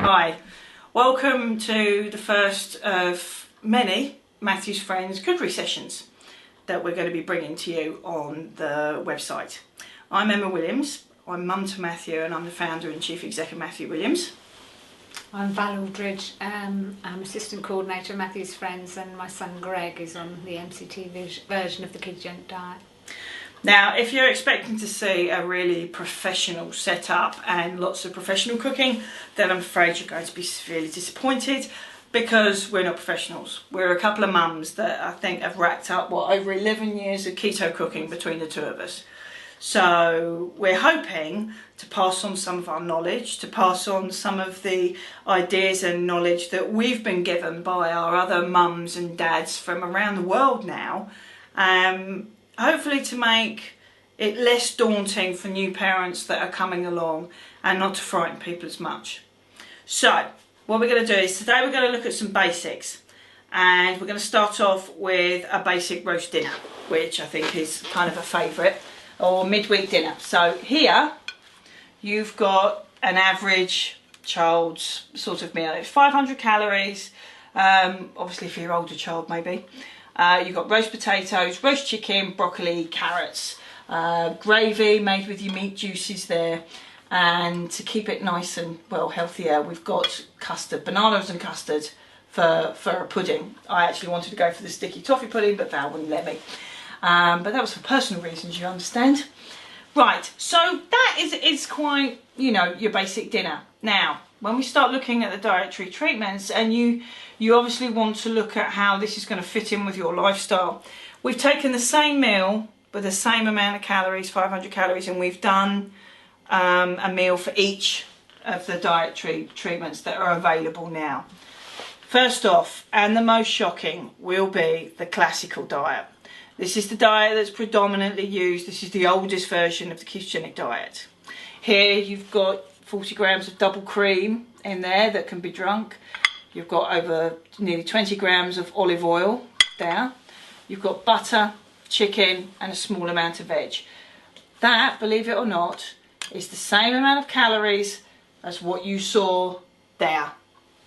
Hi, welcome to the first of many Matthew's Friends cookery sessions that we're going to be bringing to you on the website. I'm Emma Williams, I'm mum to Matthew and I'm the founder and chief exec of Matthew Williams. I'm Val Aldridge, I'm assistant coordinator of Matthew's Friends, and my son Greg is on the MCT version of the ketogenic diet. Now, if you're expecting to see a really professional setup and lots of professional cooking, then I'm afraid you're going to be severely disappointed, because we're not professionals. We're a couple of mums that I think have racked up, over 11 years of keto cooking between the two of us. So we're hoping to pass on some of our knowledge, to pass on some of the ideas and knowledge that we've been given by our other mums and dads from around the world now. Hopefully to make it less daunting for new parents that are coming along and not to frighten people as much. So what we're going to do is today we're going to look at some basics, and we're going to start off with a basic roast dinner, which I think is kind of a favourite, or midweek dinner. So here you've got an average child's sort of meal. It's 500 calories, obviously for your older child maybe. You've got roast potatoes, roast chicken, broccoli, carrots, gravy made with your meat juices there, and to keep it nice and well healthier, we've got custard, bananas and custard for a pudding. I actually wanted to go for the sticky toffee pudding, but Val wouldn't let me. But that was for personal reasons, you understand. Right, so that is quite, you know, your basic dinner. Now, when we start looking at the dietary treatments, and you obviously want to look at how this is going to fit in with your lifestyle, we've taken the same meal with the same amount of calories, 500 calories, and we've done a meal for each of the dietary treatments that are available now. First off, and the most shocking, will be the classical diet. This is the diet that's predominantly used. This is the oldest version of the ketogenic diet. Here you've got 40 grams of double cream in there that can be drunk. You've got over nearly 20 grams of olive oil there. You've got butter, chicken, and a small amount of veg. That, believe it or not, is the same amount of calories as what you saw there.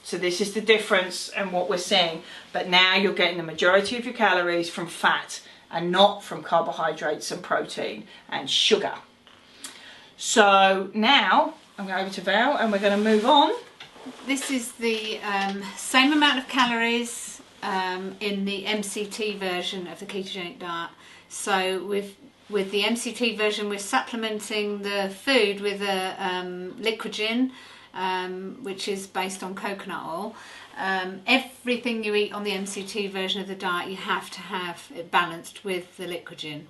So this is the difference and what we're seeing. But now you're getting the majority of your calories from fat and not from carbohydrates and protein and sugar. So now I'm going over to Val and we're going to move on. This is the same amount of calories in the MCT version of the ketogenic diet. So with the MCT version, we're supplementing the food with a liquogen, which is based on coconut oil. Everything you eat on the MCT version of the diet, you have to have it balanced with the liquogen.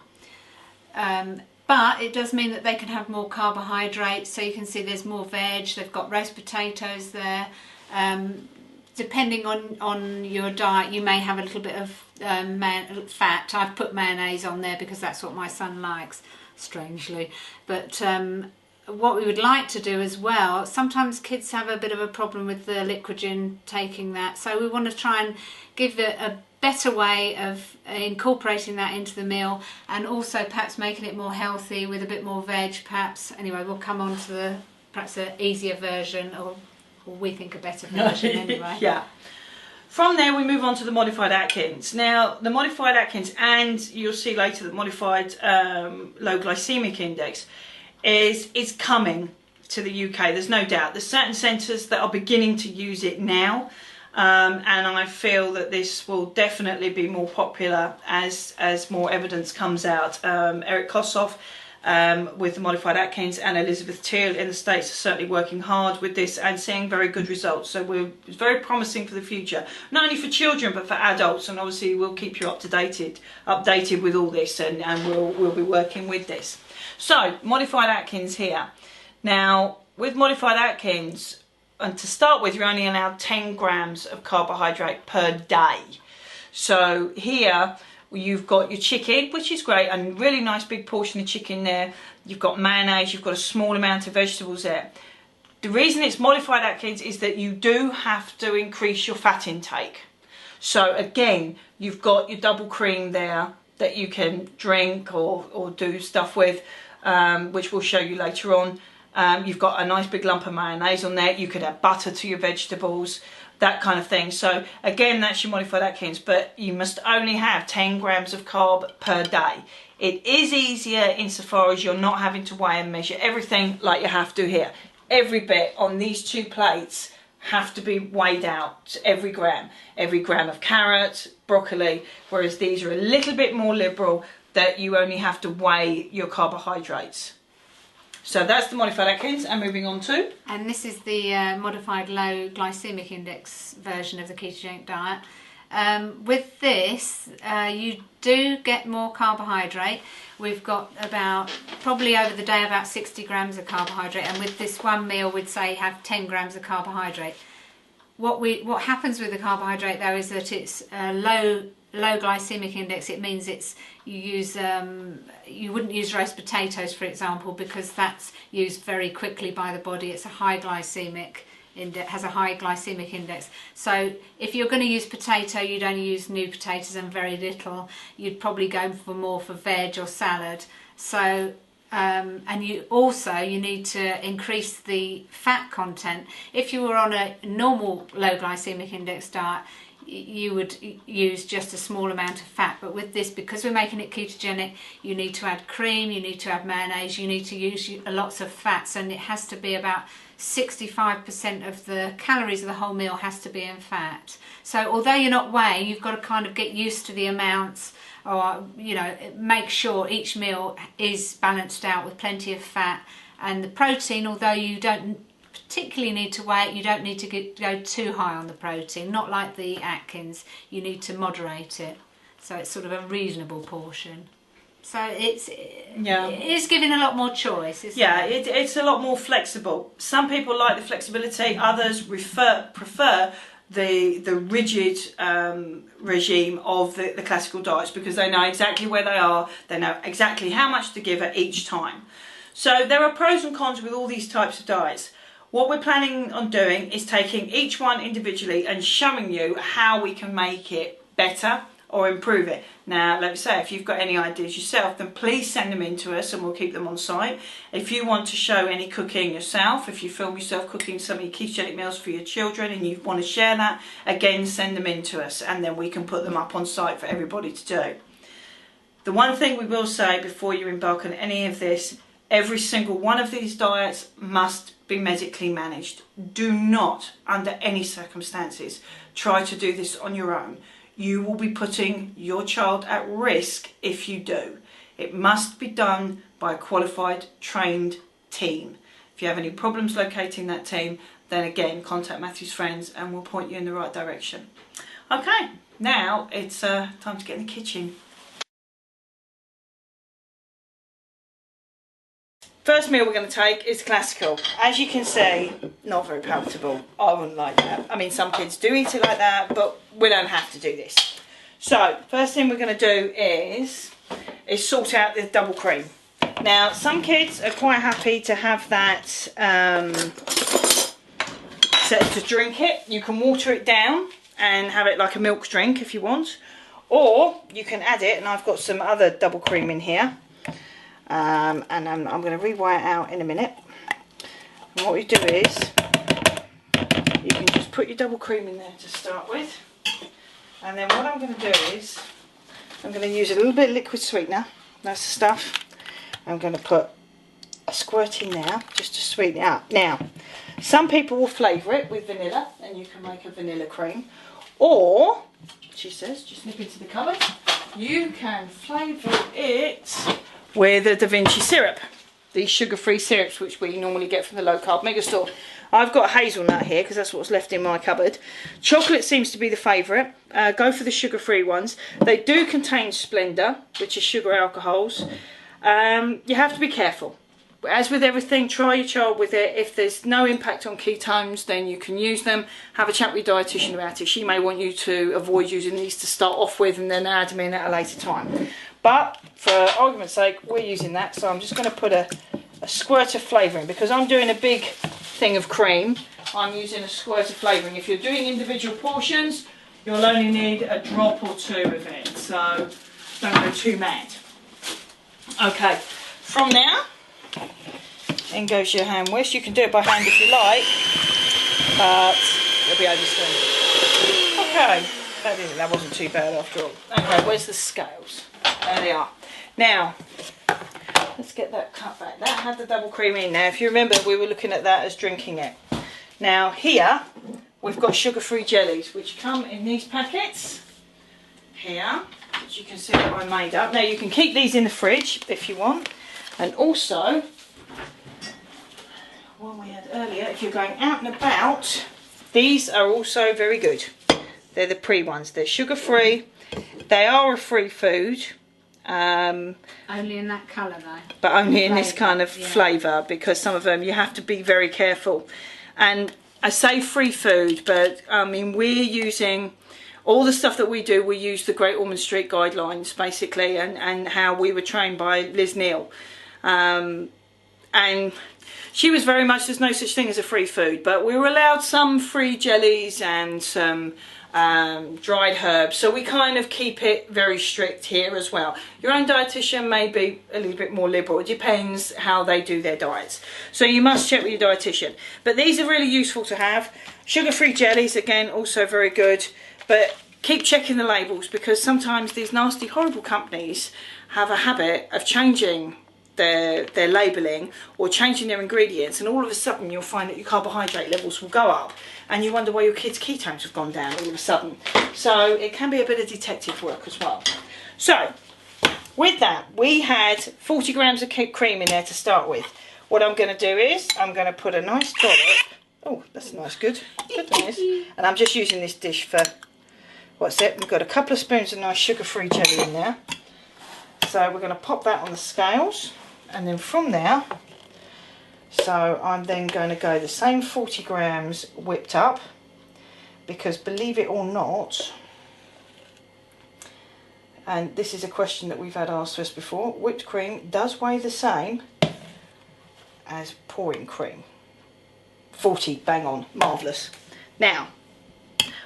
But it does mean that they can have more carbohydrates, so you can see there's more veg, they've got roast potatoes there. Depending on your diet, you may have a little bit of fat. I've put mayonnaise on there because that's what my son likes, strangely. But what we would like to do as well, sometimes kids have a bit of a problem with the liquogen taking that, so we want to try and give it a better way of incorporating that into the meal, and also perhaps making it more healthy with a bit more veg perhaps. Anyway, we'll come on to the perhaps an easier version, or we think a better version anyway. Yeah. From there we move on to the modified Atkins. Now the modified Atkins, and you'll see later that modified low glycemic index is coming to the UK, there's no doubt. There's certain centres that are beginning to use it now, and I feel that this will definitely be more popular as more evidence comes out. Eric Kossoff with the modified Atkins and Elizabeth Teal in the States are certainly working hard with this and seeing very good results. So it's very promising for the future, not only for children but for adults, and obviously we'll keep you updated with all this, and we'll be working with this. So modified Atkins here. Now with modified Atkins, and to start with, you're only allowed 10 grams of carbohydrate per day. So here you've got your chicken, which is great, and a really nice big portion of chicken there. You've got mayonnaise, you've got a small amount of vegetables there. The reason it's modified Atkins is that you do have to increase your fat intake. So again, you've got your double cream there that you can drink or do stuff with, which we'll show you later on. You've got a nice big lump of mayonnaise on there. You could add butter to your vegetables, that kind of thing. So again, that's your modified Atkins, but you must only have 10 grams of carb per day. It is easier insofar as you're not having to weigh and measure everything like you have to here. Every bit on these 2 plates have to be weighed out, every gram of carrot, broccoli, whereas these are a little bit more liberal, that you only have to weigh your carbohydrates. So that's the modified Atkins, and moving on to... And this is the modified low glycemic index version of the ketogenic diet. With this, you do get more carbohydrate. We've got about, probably over the day, about 60 grams of carbohydrate, and with this one meal we'd say have 10 grams of carbohydrate. What happens with the carbohydrate though is that it's low glycemic index. It means you wouldn't use roast potatoes, for example, because that's used very quickly by the body. It's a high glycemic index, has a high glycemic index. So if you're going to use potato, you'd only use new potatoes and very little. You'd probably go more for veg or salad. So and you need to increase the fat content. If you were on a normal low glycemic index diet, you would use just a small amount of fat, but with this, because we're making it ketogenic, you need to add cream, you need to add mayonnaise, you need to use lots of fats, and it has to be about 65% of the calories of the whole meal has to be in fat. So although you're not weighing, you've got to kind of get used to the amounts, or make sure each meal is balanced out with plenty of fat. And the protein, although you don't particularly need to weigh it, you don't need to go too high on the protein, not like the Atkins. You need to moderate it, so it's sort of a reasonable portion. So it is giving a lot more choice, isn't it? It's a lot more flexible. Some people like the flexibility, others prefer the rigid regime of the classical diets, because they know exactly where they are, they know exactly how much to give at each time. So there are pros and cons with all these types of diets. What we're planning on doing is taking each one individually and showing you how we can make it better or improve it. Now, let me say, if you've got any ideas yourself, then please send them in to us and we'll keep them on site. If you want to show any cooking yourself, if you film yourself cooking some of your ketogenic meals for your children and you want to share that, again, send them in to us, and then we can put them up on site for everybody to do. The one thing we will say before you embark on any of this, every single one of these diets must be medically managed. Do not, under any circumstances, try to do this on your own. You will be putting your child at risk if you do. It must be done by a qualified, trained team. If you have any problems locating that team, then again, contact Matthew's Friends and we'll point you in the right direction. Okay, now it's time to get in the kitchen. First meal we're going to take is classical. As you can see, not very palatable. I wouldn't like that. I mean, some kids do eat it like that, but we don't have to do this. So, first thing we're going to do is sort out the double cream. Now, some kids are quite happy to have that, to drink it. You can water it down and have it like a milk drink if you want. Or you can add it, and I've got some other double cream in here. And I'm going to reweigh it out in a minute. And what you do is, you can just put your double cream in there to start with. And then what I'm going to do is, I'm going to use a little bit of liquid sweetener. That's the stuff. I'm going to put a squirt in there, just to sweeten it up. Now, some people will flavour it with vanilla, and you can make a vanilla cream. Or, she says, just nip into the cupboard, you can flavour it with a Da Vinci syrup, these sugar-free syrups which we normally get from the low-carb mega store. I've got hazelnut here because that's what's left in my cupboard. Chocolate seems to be the favourite. Go for the sugar-free ones. They do contain Splenda, which is sugar alcohols. You have to be careful as with everything, try your child with it. If there's no impact on ketones, then you can use them. Have a chat with your dietitian about it. She may want you to avoid using these to start off with and then add them in at a later time. But for argument's sake, we're using that. So I'm just going to put a squirt of flavouring, because I'm doing a big thing of cream. I'm using a squirt of flavouring. If you're doing individual portions, you'll only need a drop or two of it. So don't go too mad. Okay, from now, in goes your hand whisk. You can do it by hand if you like, but it'll be oversteamed. Okay, that wasn't too bad after all. Okay, where's the scales? There they are. Now, let's get that cut back. That had the double cream in. Now, if you remember, we were looking at that as drinking it. Now, here, we've got sugar-free jellies, which come in these packets. Here, which you can see that I made up. Now, you can keep these in the fridge if you want. And also, one we had earlier, if you're going out and about, these are also very good. They're the pre ones. They're sugar-free. They are a free food. Only in that colour though. But only in this kind of flavour, because some of them you have to be very careful. And I say free food, but I mean, we're using all the stuff that we do. We use the Great Ormond Street guidelines basically, and how we were trained by Liz Neal. And she was very much, there's no such thing as a free food, but we were allowed some free jellies and some dried herbs, so we kind of keep it very strict here as well. Your own dietitian may be a little bit more liberal. It depends how they do their diets, so you must check with your dietitian. But these are really useful to have. Sugar-free jellies, again, also very good, but keep checking the labels, because sometimes these nasty horrible companies have a habit of changing their labelling or changing their ingredients, and all of a sudden you'll find that your carbohydrate levels will go up and you wonder why your kids' ketones have gone down all of a sudden. So it can be a bit of detective work as well. So with that, we had 40 grams of cream in there to start with. What I'm going to do is I'm going to put a nice dollop. Oh, that's nice, good that is. And I'm just using this dish for, what's it? We've got a couple of spoons of nice sugar-free jelly in there. So we're going to pop that on the scales. And then from there, so I'm then going to go the same 40 grams whipped up, because believe it or not, and this is a question that we've had asked us before, whipped cream does weigh the same as pouring cream. 40, bang on, marvellous. Now,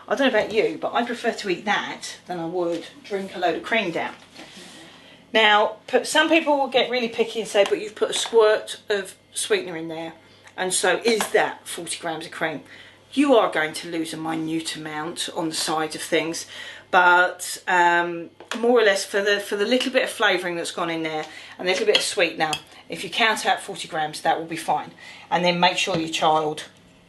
I don't know about you, but I prefer to eat that than I would drink a load of cream down. Now, some people will get really picky and say, but you've put a squirt of sweetener in there, and so is that 40 grams of cream? You are going to lose a minute amount on the side of things, but more or less for the little bit of flavouring that's gone in there and a little bit of sweetener, if you count out 40 grams, that will be fine. And then make sure your child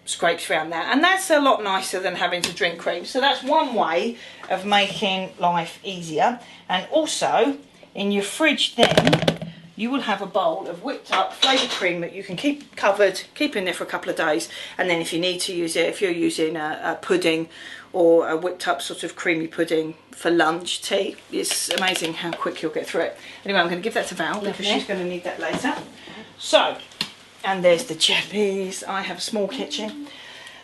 scrapes around that, and that's a lot nicer than having to drink cream. So that's one way of making life easier. And also, in your fridge then, you will have a bowl of whipped up flavoured cream that you can keep covered, keep in there for a couple of days, and then if you need to use it, if you're using a pudding or a whipped up sort of creamy pudding for lunch, tea, it's amazing how quick you'll get through it. Anyway, I'm going to give that to Val because she's going to need that later. So, and there's the jellies. I have a small kitchen.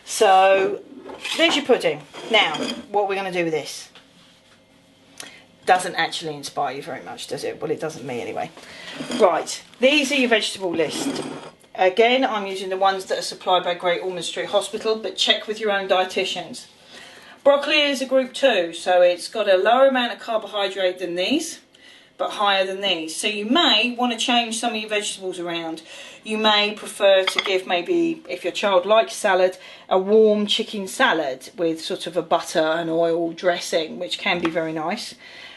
So, there's your pudding. Now, what we're going to do with this doesn't actually inspire you very much, does it? Well, it doesn't me anyway. Right, these are your vegetable list. Again, I'm using the ones that are supplied by Great Ormond Street Hospital, but check with your own dietitians. Broccoli is a group 2, so it's got a lower amount of carbohydrate than these, but higher than these. So you may want to change some of your vegetables around. You may prefer to give, maybe if your child likes salad, a warm chicken salad with sort of a butter and oil dressing, which can be very nice.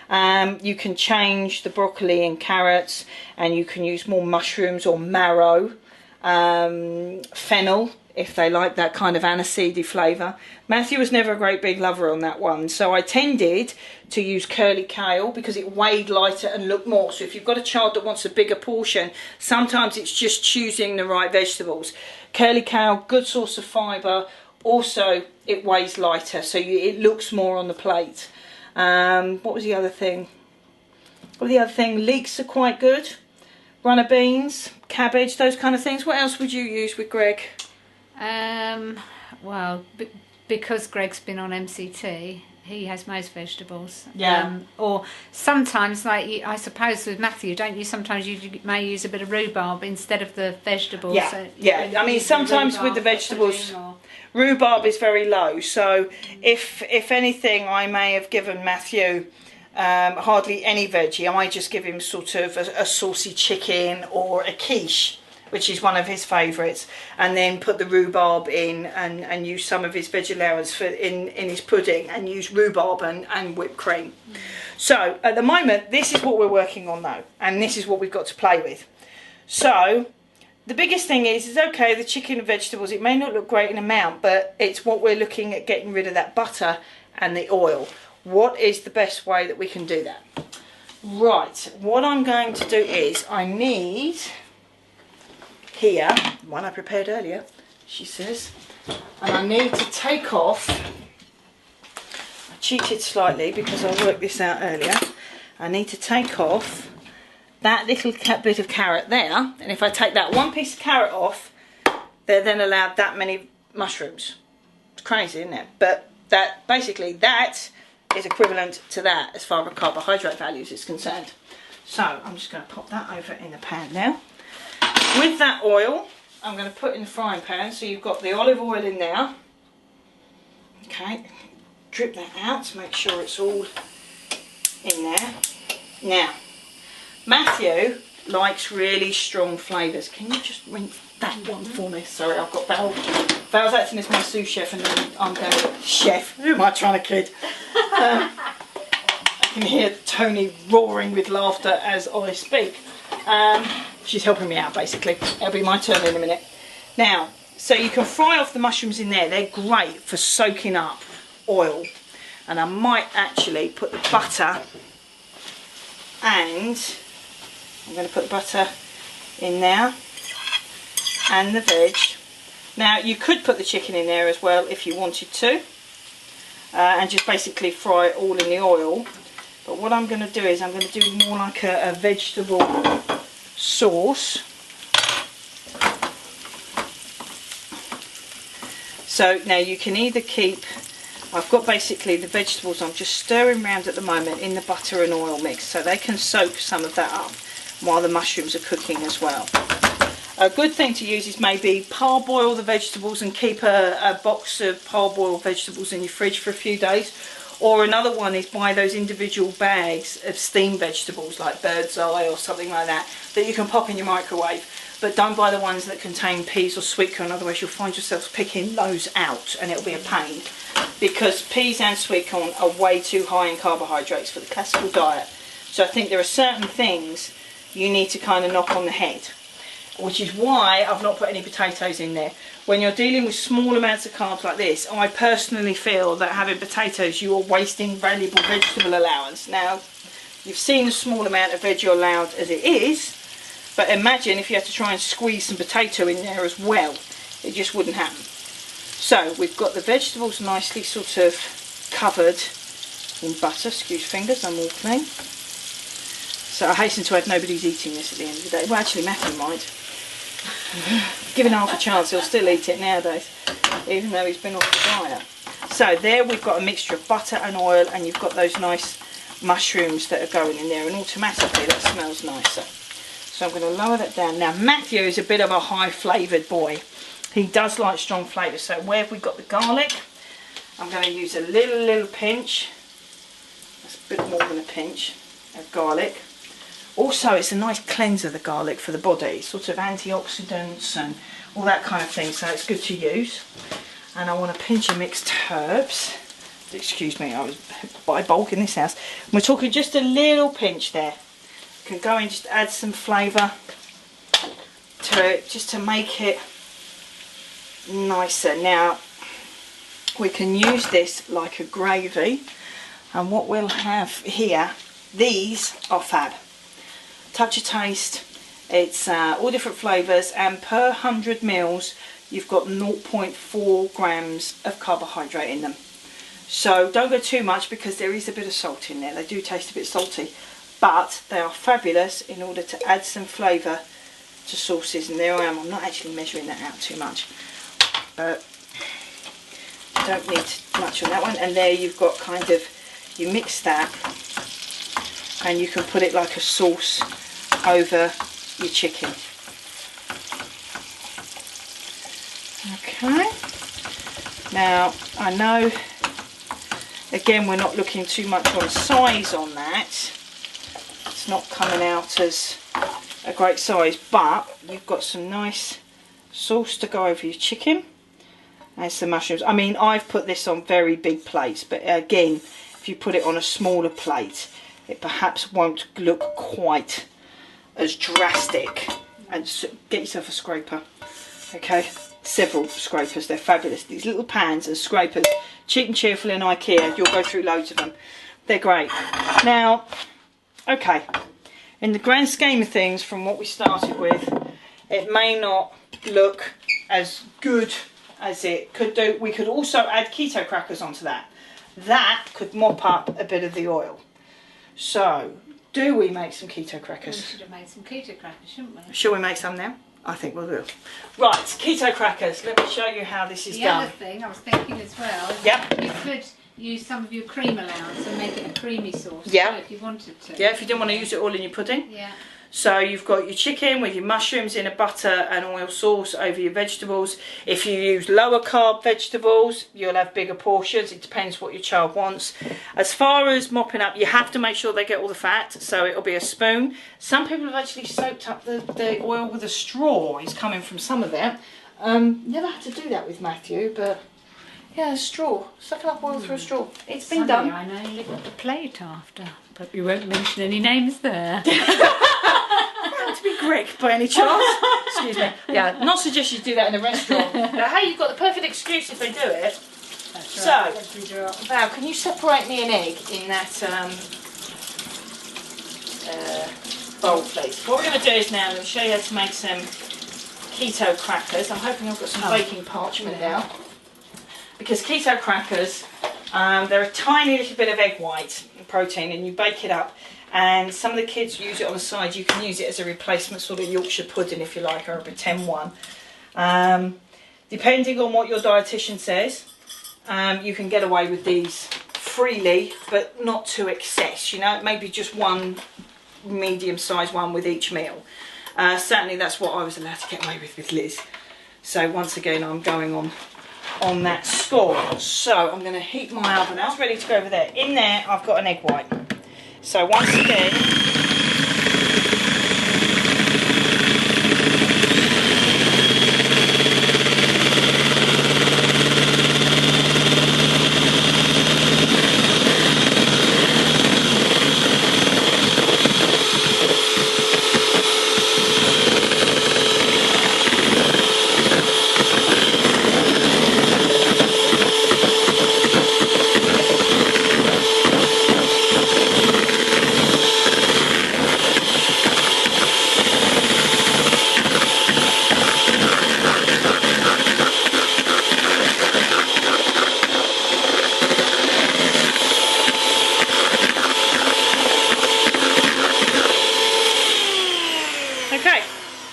You can change the broccoli and carrots, and you can use more mushrooms or marrow, fennel, if they like that kind of aniseedy flavour. Matthew was never a great big lover on that one, so I tended to use curly kale because it weighed lighter and looked more. So if you've got a child that wants a bigger portion, sometimes it's just choosing the right vegetables. Curly kale, good source of fibre. Also, it weighs lighter, so it looks more on the plate. What was the other thing? Well, the other thing, leeks are quite good. runner beans, cabbage, those kind of things. What else would you use with Greg? Well, because Greg's been on MCT, he has most vegetables. Yeah. Or sometimes, like I suppose with Matthew, don't you? Sometimes you may use a bit of rhubarb instead of the vegetables. Yeah, So yeah. I mean, sometimes with the vegetables, rhubarb is very low. So if anything, I may have given Matthew hardly any veggie. I might just give him sort of a saucy chicken or a quiche, which is one of his favourites, and then put the rhubarb in and use some of his veg allowance in his pudding, and use rhubarb and whipped cream. So at the moment, this is what we're working on though, and this is what we've got to play with. So the biggest thing is okay, the chicken and vegetables, it may not look great in amount, but it's what we're looking at, getting rid of that butter and the oil. What is the best way that we can do that? Right, what I'm going to do is I need here, one I prepared earlier, she says, and I need to take off, I cheated slightly because I worked this out earlier, I need to take off that little bit of carrot there, and if I take that one piece of carrot off, they're then allowed that many mushrooms. It's crazy, isn't it? But that basically, that is equivalent to that as far as carbohydrate values is concerned. So I'm just going to pop that over in the pan now. With that oil, I'm going to put in the frying pan, so you've got the olive oil in there. Okay, drip that out to make sure it's all in there. Now, Matthew likes really strong flavours. Can you just rinse that one for me? Sorry, I've got Val. Val's acting as my sous chef, and then I'm going, chef, who am I trying to kid? I can hear Tony roaring with laughter as I speak. She's helping me out basically. It'll be my turn in a minute. Now, so you can fry off the mushrooms in there. They're great for soaking up oil. And I might actually put the butter, and I'm going to put the butter in there and the veg. Now you could put the chicken in there as well if you wanted to, and just basically fry it all in the oil. But what I'm going to do is I'm going to do more like a vegetable sauce. So now you can either keep, I've got basically the vegetables I'm just stirring around at the moment in the butter and oil mix, so they can soak some of that up while the mushrooms are cooking as well. A good thing to use is maybe parboil the vegetables and keep a box of parboiled vegetables in your fridge for a few days. Or another one is buy those individual bags of steamed vegetables like bird's eye or something like that, that you can pop in your microwave. But don't buy the ones that contain peas or sweet corn, otherwise you'll find yourself picking those out and it'll be a pain. Because peas and sweet corn are way too high in carbohydrates for the classical diet. So I think there are certain things you need to kind of knock on the head, which is why I've not put any potatoes in there. When you're dealing with small amounts of carbs like this, I personally feel that having potatoes, you are wasting valuable vegetable allowance. Now, you've seen the small amount of veg you're allowed as it is, but imagine if you had to try and squeeze some potato in there as well. It just wouldn't happen. So, we've got the vegetables nicely sort of covered in butter. Excuse fingers, I'm all clean. So I hasten to add, nobody's eating this at the end of the day. Well, actually, Matthew might. Given half a chance, he'll still eat it nowadays, even though he's been off the diet. So there we've got a mixture of butter and oil, and you've got those nice mushrooms that are going in there, and automatically that smells nicer. So I'm going to lower that down. Now, Matthew is a bit of a high-flavoured boy. He does like strong flavours. So where have we got the garlic? I'm going to use a little pinch. That's a bit more than a pinch of garlic. Also, it's a nice cleanser, the garlic, for the body. Sort of antioxidants and all that kind of thing, so it's good to use. And I want a pinch of mixed herbs. Excuse me, I was by bulk in this house. And we're talking just a little pinch there. You can go and just add some flavour to it, just to make it nicer. Now, we can use this like a gravy. And what we'll have here, these are fab. Touch of taste, it's all different flavours, and per 100 mils you've got 0.4 grams of carbohydrate in them. So don't go too much because there is a bit of salt in there. They do taste a bit salty, but they are fabulous in order to add some flavour to sauces. And there I am, I'm not actually measuring that out too much, but don't need much on that one. And there you've got kind of, you mix that and you can put it like a sauce over your chicken. Okay, now I know again we're not looking too much on size on that, it's not coming out as a great size, but you've got some nice sauce to go over your chicken and some mushrooms. I mean, I've put this on very big plates, but again, if you put it on a smaller plate, it perhaps won't look quite as drastic. And get yourself a scraper, okay, several scrapers, they're fabulous. These little pans and scrapers, cheap and cheerful in IKEA, you'll go through loads of them, they're great. Now, okay, in the grand scheme of things, from what we started with, it may not look as good as it could do. We could also add keto crackers onto that. That could mop up a bit of the oil. So, do we make some keto crackers? We should have made some keto crackers, shouldn't we? Shall we make some now? I think we'll do. Right, keto crackers. Let me show you how this is done. The other thing I was thinking as well is you could use some of your cream allowance and make it a creamy sauce. Yeah. If you wanted to. Yeah, if you didn't want to use it all in your pudding. Yeah. So you've got your chicken with your mushrooms in a butter and oil sauce over your vegetables. If you use lower carb vegetables, you'll have bigger portions. It depends what your child wants. As far as mopping up, you have to make sure they get all the fat, so it'll be a spoon. Some people have actually soaked up the oil with a straw. It's coming from some of them. Never had to do that with Matthew, but yeah, a straw. Sucking up oil through a straw. It's been done. I know you look at the plate after, but you won't mention any names there. To be Greg by any chance? Excuse me. Yeah, not suggest you do that in a restaurant. But hey, you've got the perfect excuse if they do it. That's right. So, Val, can you separate me an egg in that bowl, please? What we're going to do is now, I'm going to show you how to make some keto crackers. I'm hoping I've got some baking parchment now. Because keto crackers, they're a tiny little bit of egg white protein, and you bake it up. And some of the kids use it on the side. You can use it as a replacement sort of Yorkshire pudding if you like, or a pretend one. Depending on what your dietitian says, you can get away with these freely, but not to excess, you know, maybe just one medium-sized one with each meal. Certainly that's what I was allowed to get away with Liz. So once again, I'm going on that score. So I'm going to heat my oven. That's ready to go over there. In there, I've got an egg white. So once again,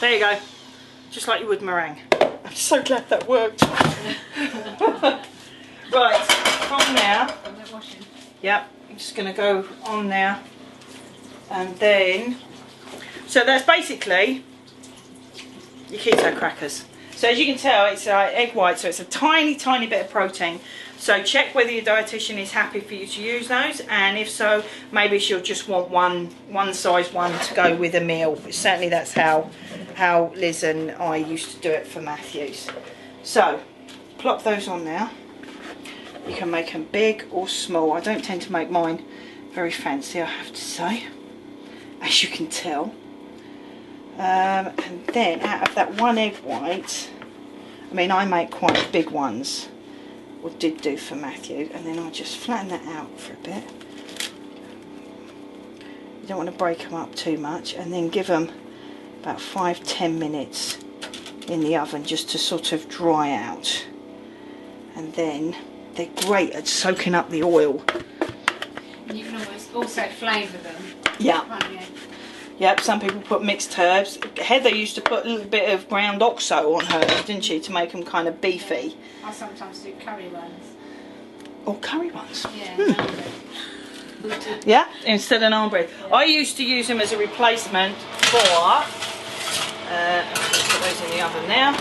there you go, just like you would meringue. I'm so glad that worked. Right, from now, yep, I'm just going to go on now, and then, so that's basically your keto crackers. So as you can tell, it's egg white, so it's a tiny bit of protein. So check whether your dietitian is happy for you to use those, and if so, maybe she'll just want one size one to go with a meal. Certainly that's how Liz and I used to do it for Matthew's. So plop those on now. You can make them big or small. I don't tend to make mine very fancy, I have to say, as you can tell. And then out of that one egg white, I mean, I make quite big ones, or did do for Matthew, and then I'll just flatten that out for a bit. You don't want to break them up too much, and then give them about 5-10 minutes in the oven just to sort of dry out. And then they're great at soaking up the oil. And you can also flavour them. Yeah. Can't you? Yep, some people put mixed herbs. Heather used to put a little bit of ground oxo on hers, didn't she, to make them kind of beefy. I sometimes do curry ones. Or curry ones. Yeah, Yeah, instead of naan bread. Yeah. I used to use them as a replacement for, put those in the oven now,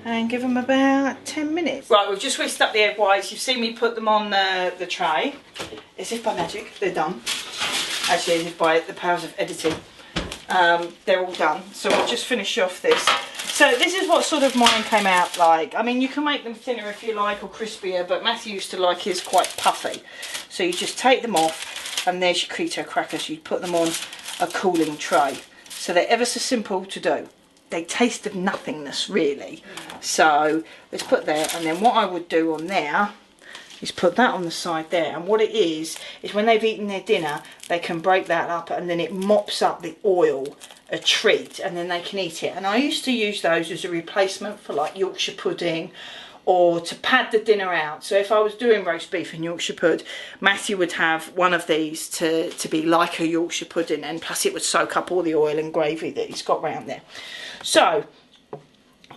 and give them about 10 minutes. Right, we've just whisked up the egg whites. You've seen me put them on the tray. As if by magic, they're done. Actually, as if by the powers of editing. They're all done. So we'll just finish off this. So this is what sort of mine came out like. I mean, you can make them thinner if you like, or crispier, but Matthew used to like his quite puffy. So you just take them off, and there's your keto crackers. You put them on a cooling tray. So they're ever so simple to do. They taste of nothingness, really. So let's put there, and then what I would do on there is put that on the side there. And what it is when they've eaten their dinner, they can break that up, and then it mops up the oil a treat, and then they can eat it. And I used to use those as a replacement for like Yorkshire pudding, or to pad the dinner out. So if I was doing roast beef and Yorkshire pud, Matthew would have one of these to be like a Yorkshire pudding, and plus it would soak up all the oil and gravy that he's got round there. So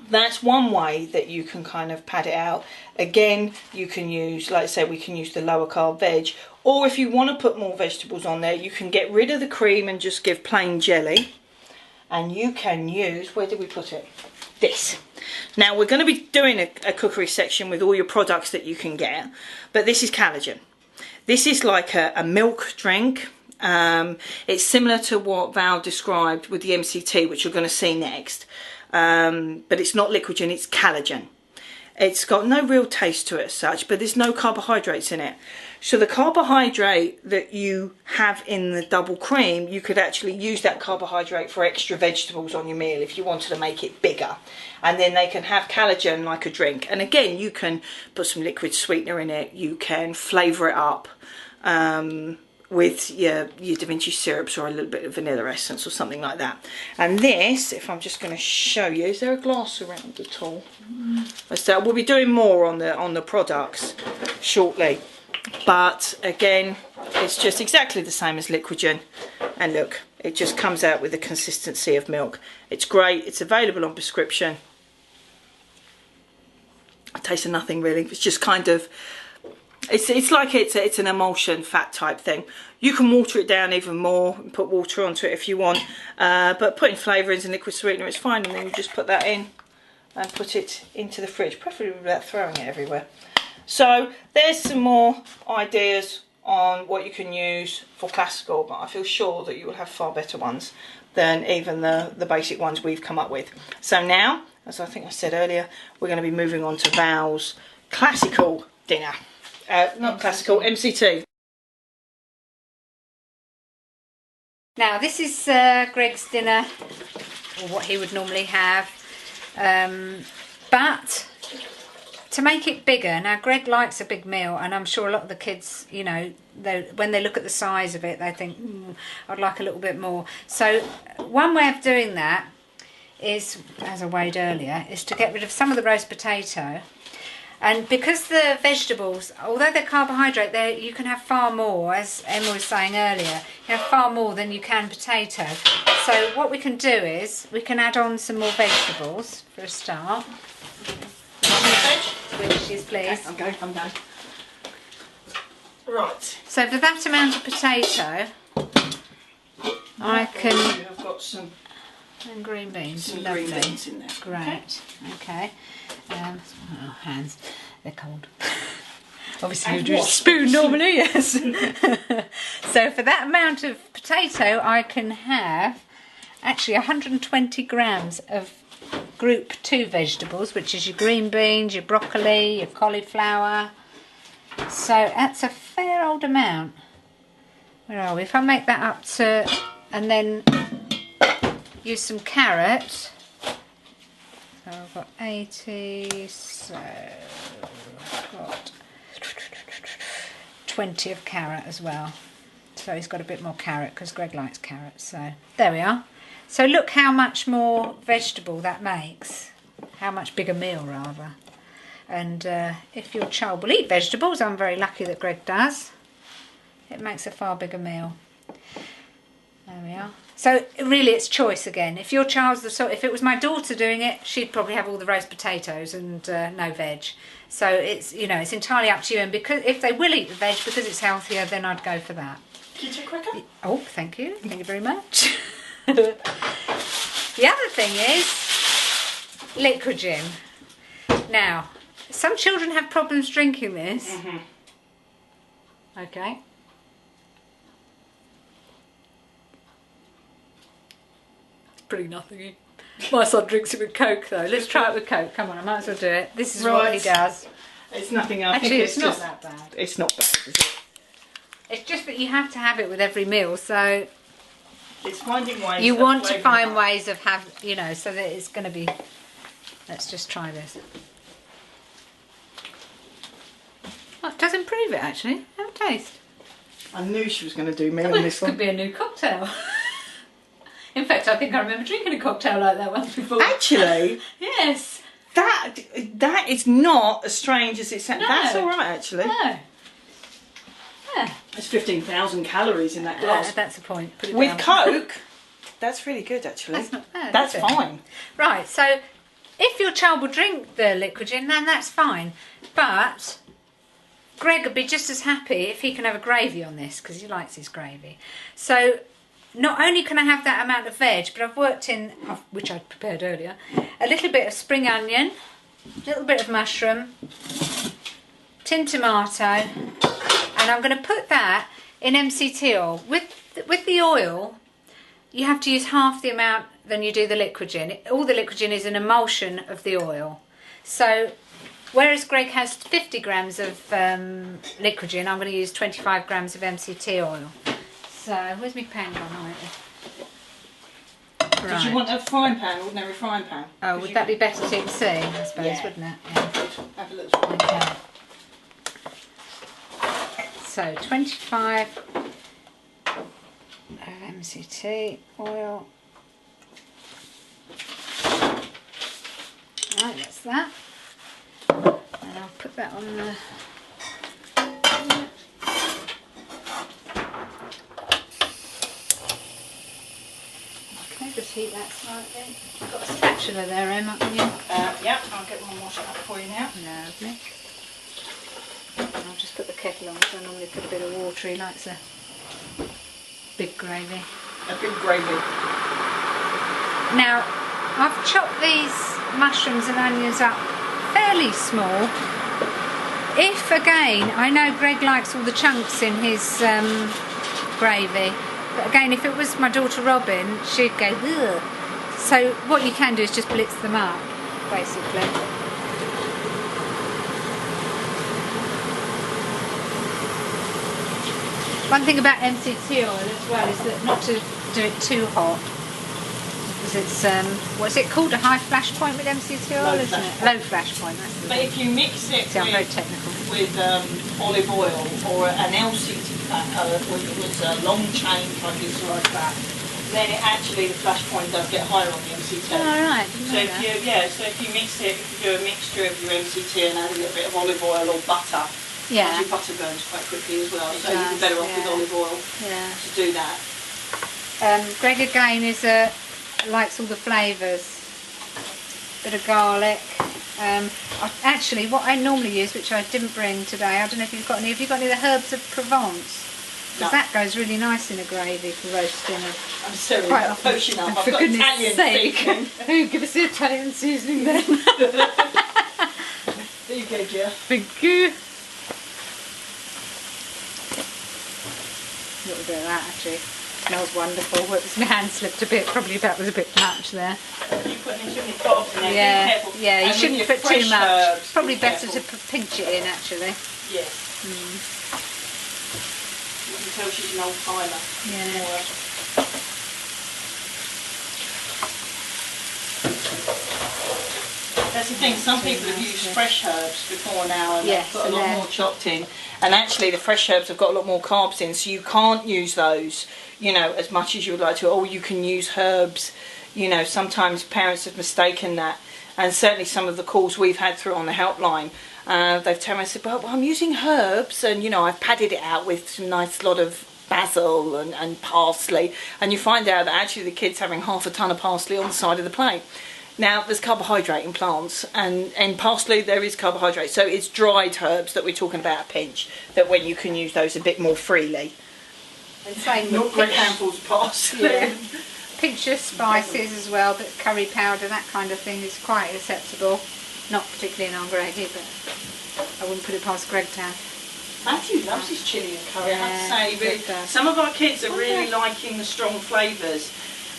that's one way that you can kind of pad it out. Again, you can use, like I say, we can use the lower carb veg, or if you want to put more vegetables on there, you can get rid of the cream and just give plain jelly. And you can use, where did we put it? This. Now we're going to be doing a cookery section with all your products that you can get, but this is collagen. This is like a milk drink. It's similar to what Val described with the MCT, which you're going to see next, but it's not liquogen, it's collagen. It's got no real taste to it as such, but there's no carbohydrates in it. So the carbohydrate that you have in the double cream, you could actually use that carbohydrate for extra vegetables on your meal if you wanted to make it bigger. And then they can have collagen like a drink. And again, you can put some liquid sweetener in it. You can flavour it up with your Da Vinci syrups or a little bit of vanilla essence or something like that. And this, if I'm just going to show you, is there a glass around at all? We'll be doing more on the products shortly. But again, it's just exactly the same as liquogen, and look, it just comes out with the consistency of milk. It's great. It's available on prescription. It tastes of nothing really. It's just kind of, it's like it's an emulsion fat type thing. You can water it down even more and put water onto it if you want, but putting flavourings and liquid sweetener is fine, and then you just put that in and put it into the fridge, preferably without throwing it everywhere. So there's some more ideas on what you can use for classical, but I feel sure that you will have far better ones than even the basic ones we've come up with. So now, as I think I said earlier, we're going to be moving on to Val's classical dinner. Not classical, MCT. Now this is Greg's dinner, or what he would normally have, but to make it bigger, now Greg likes a big meal, and I'm sure a lot of the kids, you know, when they look at the size of it, they think, I'd like a little bit more. So one way of doing that is, as I weighed earlier, is to get rid of some of the roast potato. And because the vegetables, although they're carbohydrate, you can have far more, as Emma was saying earlier, you have far more than you can potato. So what we can do is, we can add on some more vegetables for a start. Switches, please. I'm going. Right. So for that amount of potato, I can... I've got some... And green beans. Some Lovely. green beans in there. Great. Okay. Oh, hands. They're cold. Obviously you do a spoon normally, yes. So for that amount of potato, I can have actually 120 grams of group 2 vegetables, which is your green beans, your broccoli, your cauliflower. So that's a fair old amount. Where are we? If I make that up to, and then use some carrot. So I've got 80, so I've got 20 of carrot as well. So he's got a bit more carrot because Greg likes carrots. So there we are. So look how much more vegetable that makes. How much bigger meal rather. And if your child will eat vegetables, I'm very lucky that Greg does. It makes a far bigger meal. There we are. So really it's choice again. If your child's the sort, if it was my daughter doing it, she'd probably have all the roast potatoes and no veg. So it's, you know, it's entirely up to you. And because if they will eat the veg because it's healthier, then I'd go for that. Keto cracker? Oh, thank you. Thank you very much. The other thing is Liquid-Gin. Now, some children have problems drinking this. Mm-hmm. Okay. It's pretty nothingy. My son drinks it with Coke though. Let's try it with Coke. Come on, I might as well do it. This is what he does. It's nothing. I Actually, think it's not that bad. It's not bad, is it? It's just that you have to have it with every meal, so it's finding ways. you want to find ways of you know, so that it's going to be. Let's just try this. Oh, it does improve it actually. Have a taste. I knew she was going to do me on This this one. could be a new cocktail. In fact, I think I remember drinking a cocktail like that once before. Actually, yes. That is not as strange as it sounds. No. That's all right, actually. No. Yeah. There's 15,000 calories in that glass. That's the point. Put it With down. Coke, that's really good, actually. That's not bad. That's is it? fine. Right. So, if your child will drink the Liquid-Gin, then that's fine. But Greg would be just as happy if he can have a gravy on this because he likes his gravy. So. Not only can I have that amount of veg, but I've worked in, which I'd prepared earlier, a little bit of spring onion, a little bit of mushroom, tin tomato, and I'm going to put that in MCT oil. With the oil, you have to use half the amount than you do the Liquid-Gin. All the Liquid-Gin is an emulsion of the oil. So, whereas Greg has 50 grams of Liquid-Gin, I'm going to use 25 grams of MCT oil. So, where's my pan gone? Right. Did you want a frying pan, ordinary frying pan? Oh, would that be better to see, I suppose, Yeah. wouldn't it? Yeah. Have a little Okay. So, 25 of MCT oil. Right, that's that. And I'll put that on the... Just heat that slightly. You've got a spatula there, Emma, haven't you? Yeah, I'll get one washed up for you now. Lovely. And I'll just put the kettle on, so I normally put a bit of water. He likes a big gravy. A big gravy. Now, I've chopped these mushrooms and onions up fairly small. If, again, I know Greg likes all the chunks in his gravy. But again, if it was my daughter Robin, she'd go, ugh. So what you can do is just blitz them up, basically. One thing about MCT oil as well is that not to do it too hot. Because it's, what's it called? A high flash point with MCT oil, isn't it? Low flash point, that's the But if you mix it I'm very technical. with olive oil or an LCT fat, which was a long chain triglyceride fat, then it actually, the flash point does get higher on the MCT. Oh, right. So if you mix it, if you do a mixture of your MCT and add a little bit of olive oil or butter, Yeah. actually butter burns quite quickly as well, It so you'd be does, better off with yeah. olive oil Yeah. to do that. Greg again is likes all the flavours. Bit of garlic. Actually, what I normally use, which I didn't bring today, I don't know if you've got any. Have you got any of the herbs of Provence? Because that goes really nice in a gravy for roasting. I'm sorry, Quite I'm often. poaching up. I've For got goodness Italian sake. seasoning. Who give us the Italian seasoning then? There you go, dear. Thank you. A little bit of that actually. Smells wonderful. Whoops, my hand slipped a bit. Probably that was a bit much there. You put too many carbs in there. Yeah, Be careful. yeah. You And shouldn't with your put too fresh much. herbs, Probably be better careful. to pinch it in actually. Yes. You can tell she's an old timer. Yeah. That's the thing, some people have used fresh herbs before now and Yes, they've put a and lot they're- more chopped in, and actually the fresh herbs have got a lot more carbs in, so you can't use those, you know, as much as you would like to. Or you can use herbs, you know, sometimes parents have mistaken that, and certainly some of the calls we've had through on the helpline, they've turned around and said, well, I'm using herbs, and you know, I've padded it out with some nice lot of basil and parsley, and you find out that actually the kid's having half a ton of parsley on the side of the plate. Now, there's carbohydrate in plants, and in parsley there is carbohydrate, so it's dried herbs that we're talking about a pinch, that when you can use those a bit more freely. And same Not with great handfuls of parsley. yeah. Pinch of spices as well, but curry powder, that kind of thing is quite acceptable. Not particularly in our gravy, but I wouldn't put it past Greg to have. Matthew loves his chilli and curry, I have to say. Yeah, Really, some of our kids are really liking the strong flavours,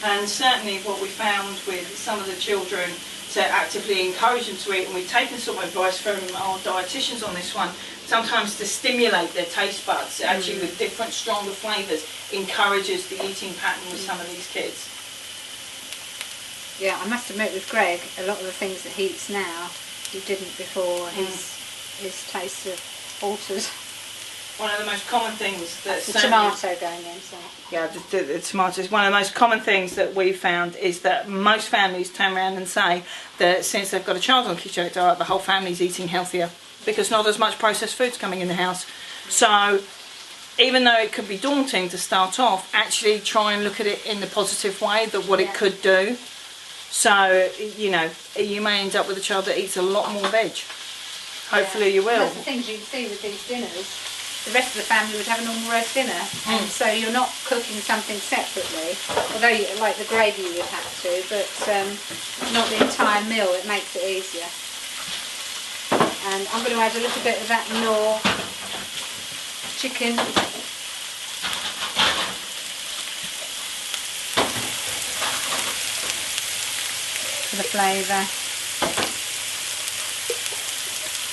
and certainly what we found with some of the children, to actively encourage them to eat, and we've taken some advice from our dietitians on this one, sometimes to stimulate their taste buds, actually with different stronger flavours, encourages the eating pattern with some of these kids. Yeah, I must admit with Greg, a lot of the things that he eats now, he didn't before. His taste have altered. One of the most common things that the tomato going in. So. Yeah, the tomatoes. One of the most common things that we've found is that most families turn around and say that since they've got a child on ketogenic diet, the whole family's eating healthier because not as much processed food's coming in the house. So even though it could be daunting to start off, actually try and look at it in the positive way, that what it could do. So, you know, you may end up with a child that eats a lot more veg. Hopefully you will. That's the things you can see with these dinners. The rest of the family would have a normal roast dinner, and so you're not cooking something separately, although you, like the gravy you would have to, but not the entire meal. It makes it easier. And I'm going to add a little bit of that Knorr chicken. For the flavour.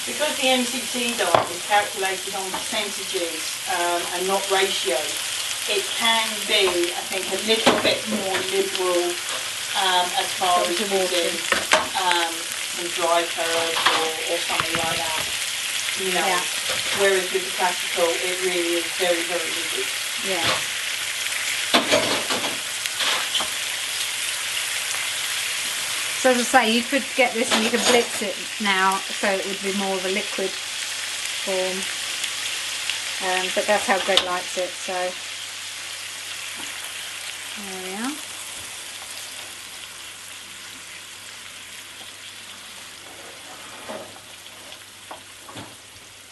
Because the MCT diet is calculated on percentages and not ratios, it can be, I think, a little bit more liberal as far as using some dried herbs or something like that. You know, whereas with the classical, it really is very, very rigid. Yeah. So as I say, you could get this and you could blitz it now, so it would be more of a liquid form. But that's how Greg likes it, so there we are.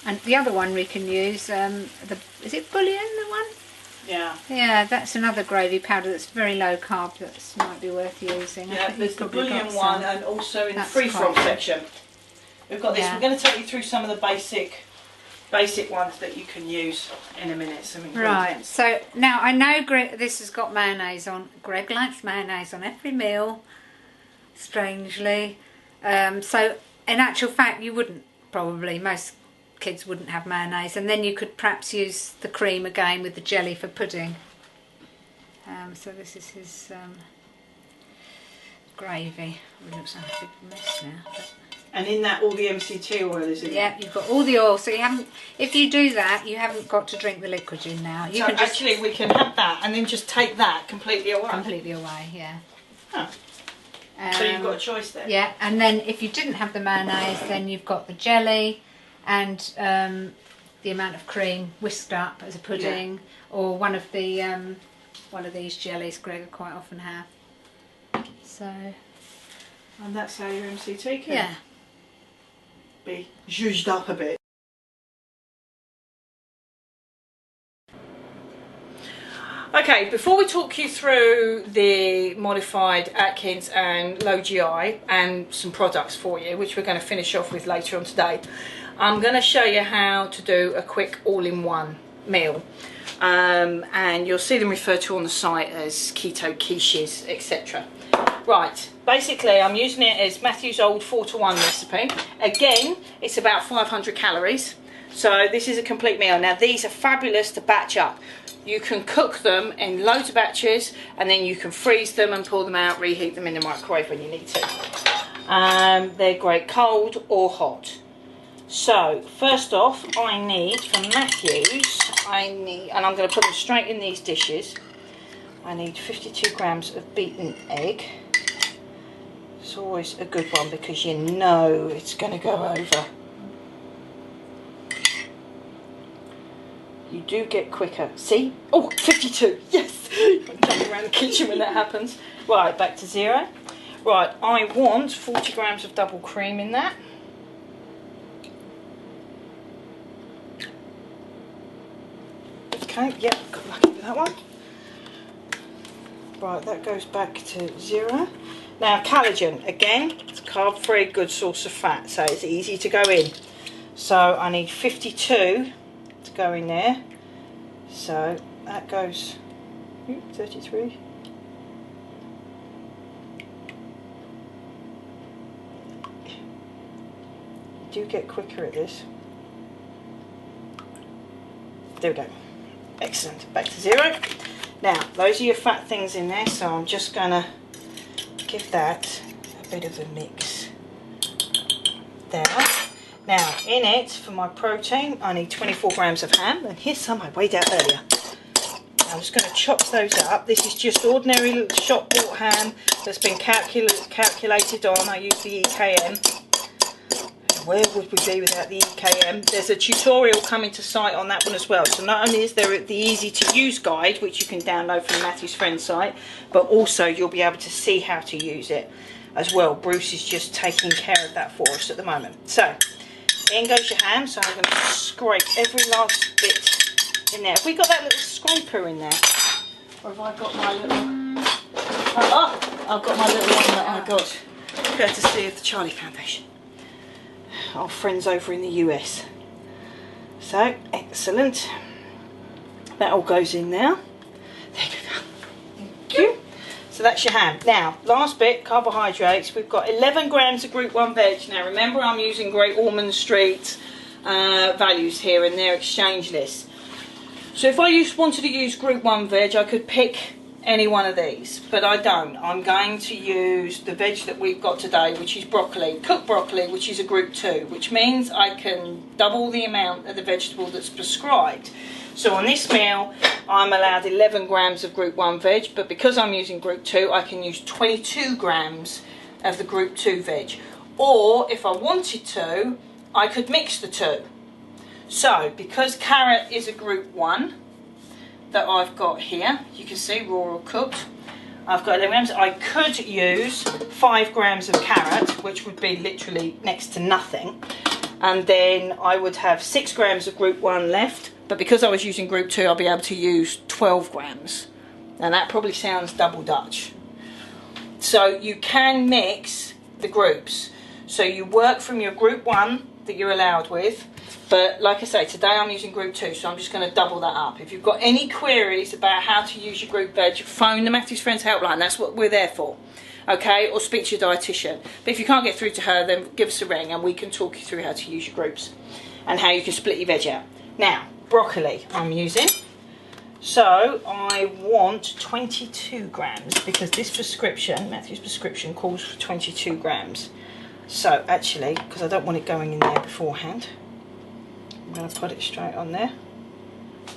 And the other one we can use, is it bouillon, the one? Yeah. Yeah, that's another gravy powder that's very low carb that might be worth using. Yeah, there's the bouillon one, and also in the free-from section. We've got this. Yeah. We're going to take you through some of the basic ones that you can use in a minute. Some ingredients. Right, so now I know this has got mayonnaise on. Greg likes mayonnaise on every meal, strangely. So in actual fact, you wouldn't probably, most kids wouldn't have mayonnaise, and then you could perhaps use the cream again with the jelly for pudding. So this is his gravy. It looks like a big mess now. But. And in that, all the MCT oil is in there. Yeah, you've got all the oil, so you haven't. If you do that, you haven't got to drink the liquid in now. You So can just actually, we can have that and then just take that completely away. completely away. Yeah. Huh. So you've got a choice there. Yeah, and then if you didn't have the mayonnaise, then you've got the jelly and the amount of cream whisked up as a pudding, or one of these jellies Greg quite often have. So. And that's how your MCT can Yeah. be zhuzhed up a bit. Okay, before we talk you through the modified Atkins and low GI and some products for you, which we're going to finish off with later on today, I'm going to show you how to do a quick all-in-one meal. And you'll see them referred to on the site as keto quiches, etc. Right, basically I'm using it as Matthew's old 4-to-1 recipe. Again, it's about 500 calories. So this is a complete meal. Now these are fabulous to batch up. You can cook them in loads of batches, and then you can freeze them and pull them out, reheat them in the microwave when you need to. They're great cold or hot. So first off, I need, for Matthew's, and I'm going to put them straight in these dishes. I need 52 grams of beaten egg. It's always a good one because you know it's going to go over. you do get quicker. See? Oh, 52. Yes! I'm jumping around the kitchen when that happens. Right, back to 0. Right, I want 40 grams of double cream in that. Okay, yep, got lucky with that one. Right, that goes back to 0. Now, collagen, again, it's carb-free, good source of fat, so it's easy to go in. So I need 52 to go in there. So that goes 33. You do get quicker at this. There we go. Excellent. Back to 0. Now, those are your fat things in there, so I'm just going to give that a bit of a mix there. Now, in it, for my protein, I need 24 grams of ham, and here's some I weighed out earlier. I'm just going to chop those up. This is just ordinary shop bought ham that's been calculated on. I use the EKM. Where would we be without the EKM? There's a tutorial coming to site on that one as well. So not only is there the easy to use guide, which you can download from Matthew's friend site, but also you'll be able to see how to use it as well. Bruce is just taking care of that for us at the moment. So in goes your ham. So I'm going to scrape every last bit in there. Have we got that little scraper in there? Or have I got my little... Oh, I've got my little one that I got courtesy of the Charlie Foundation. Our friends over in the US. So, excellent. That all goes in now. There we go. Thank you. So that's your ham. Now, last bit, carbohydrates. We've got 11 grams of group 1 veg. Now, remember I'm using Great Ormond Street values here in their exchange list. So if I wanted to use group 1 veg, I could pick any one of these, but I don't. I'm going to use the veg that we've got today, which is broccoli, cooked broccoli, which is a group 2, which means I can double the amount of the vegetable that's prescribed. So on this meal, I'm allowed 11 grams of group 1 veg, but because I'm using group 2, I can use 22 grams of the group 2 veg. Or if I wanted to, I could mix the two. So because carrot is a group 1, that I've got here, you can see raw or cooked, I've got 11 grams. I could use 5 grams of carrot, which would be literally next to nothing, and then I would have 6 grams of group 1 left, but because I was using group 2 I'll be able to use 12 grams, and that probably sounds double Dutch. So you can mix the groups, so you work from your group 1 that you're allowed with. But like I say, today I'm using group 2, so I'm just going to double that up. If you've got any queries about how to use your group veg, phone the Matthew's Friends helpline. That's what we're there for. Okay? Or speak to your dietitian. But if you can't get through to her, then give us a ring and we can talk you through how to use your groups and how you can split your veg out. Now, broccoli I'm using. So I want 22 grams because this prescription, Matthew's prescription, calls for 22 grams. So actually, because I don't want it going in there beforehand, I'm going to put it straight on there.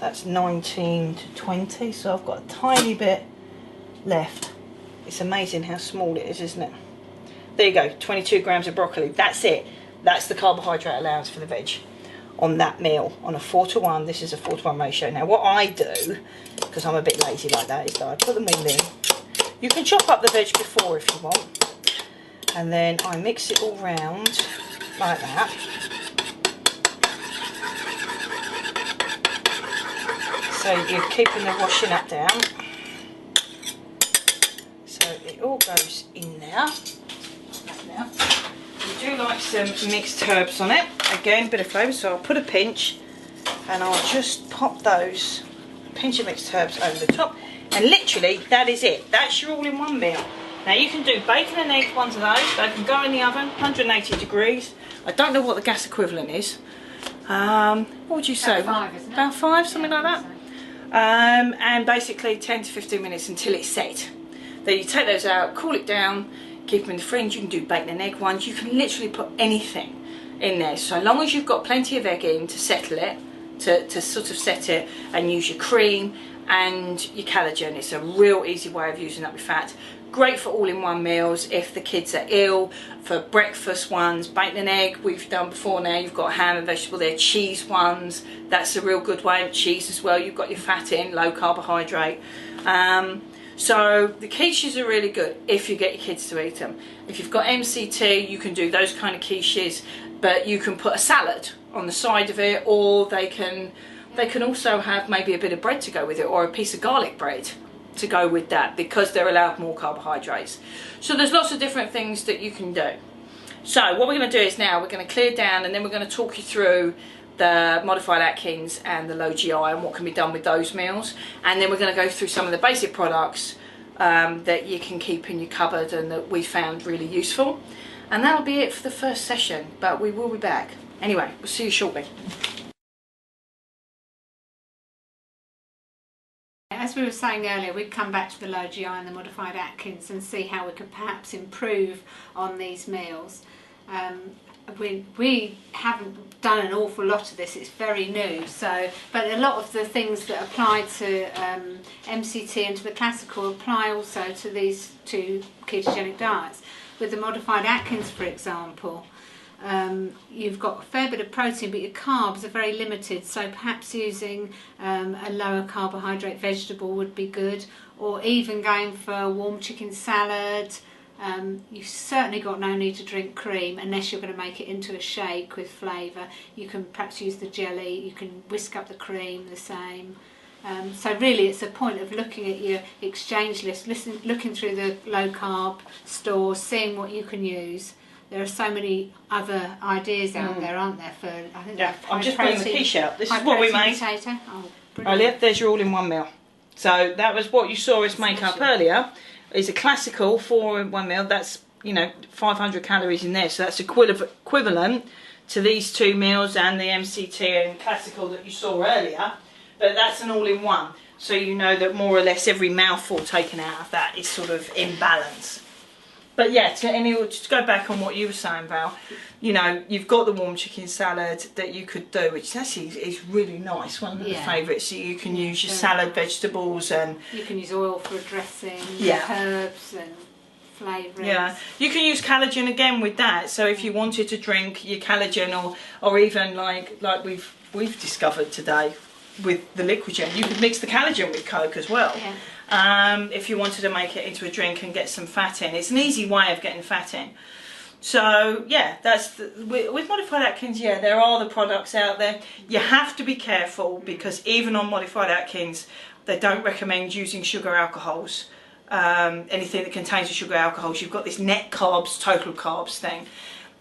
That's 19 to 20, so I've got a tiny bit left. It's amazing how small it is, isn't it? There you go, 22 grams of broccoli. That's it. That's the carbohydrate allowance for the veg on that meal. On a 4:1, this is a 4:1 ratio. Now what I do, because I'm a bit lazy like that, is that I put them all in. You can chop up the veg before if you want. And then I mix it all round like that. So you're keeping the washing up down. So it all goes in there. Now, you do like some mixed herbs on it. Again, a bit of flavour, so I'll put a pinch and I'll just pop those, a pinch of mixed herbs over the top. And literally, that is it. That's your all-in-one meal. Now you can do bacon and eggs, ones of those. They can go in the oven, 180 degrees. I don't know what the gas equivalent is. What would you say? About 5, isn't it? About 5, something like that. So. And basically 10 to 15 minutes until it's set. Then you take those out, cool it down, keep them in the fridge. You can do bacon and egg ones. You can literally put anything in there. So long as you've got plenty of egg in to settle it, to sort of set it, and use your cream and your collagen. It's a real easy way of using up your fat. Great for all-in-one meals if the kids are ill, for breakfast ones, bacon and egg we've done before. Now you've got ham and vegetable there, cheese ones, that's a real good way. Cheese as well, you've got your fat in, low carbohydrate. So the quiches are really good if you get your kids to eat them. If you've got MCT, you can do those kind of quiches, but you can put a salad on the side of it, or they can also have maybe a bit of bread to go with it, or a piece of garlic bread to go with that, because they're allowed more carbohydrates. So there's lots of different things that you can do. So what we're going to do is now we're going to clear down, and then we're going to talk you through the modified Atkins and the low GI and what can be done with those meals, and then we're going to go through some of the basic products that you can keep in your cupboard and that we found really useful. And that'll be it for the first session, but we will be back. Anyway, we'll see you shortly. As we were saying earlier, we'd come back to the low GI and the modified Atkins and see how we could perhaps improve on these meals. We haven't done an awful lot of this, it's very new, but a lot of the things that apply to MCT and to the classical apply also to these two ketogenic diets. With the modified Atkins, for example, you've got a fair bit of protein, but your carbs are very limited, so perhaps using a lower carbohydrate vegetable would be good, or even going for a warm chicken salad. You've certainly got no need to drink cream unless you're going to make it into a shake with flavour. You can perhaps use the jelly, you can whisk up the cream the same. So really it's a point of looking at your exchange list, looking through the low carb stores, seeing what you can use. There are so many other ideas out there, aren't there? For I think I'm just putting the quiche out. This is what we made Oh, earlier. There's your all-in-one meal. So that was what you saw us make up earlier. It's a classical 4-in-1 meal. That's 500 calories in there. So that's equivalent to these two meals and the MCT and classical that you saw earlier. But that's an all-in-one. So you know that more or less every mouthful taken out of that is sort of in balance. But yeah, just to go back on what you were saying, Val, you've got the warm chicken salad that you could do, which actually is really nice, one of the favourites. So you can use your salad vegetables, and you can use oil for a dressing, herbs and flavourings. Yeah, you can use collagen again with that. So if you wanted to drink your collagen, or even like we've discovered today with the Liquigen, you could mix the collagen with Coke as well. Yeah. If you wanted to make it into a drink and get some fat in. It's an easy way of getting fat in. So yeah, with modified Atkins, there are the products out there. You have to be careful, because even on modified Atkins, they don't recommend using sugar alcohols. Anything that contains the sugar alcohols. You've got this net carbs, total carbs thing.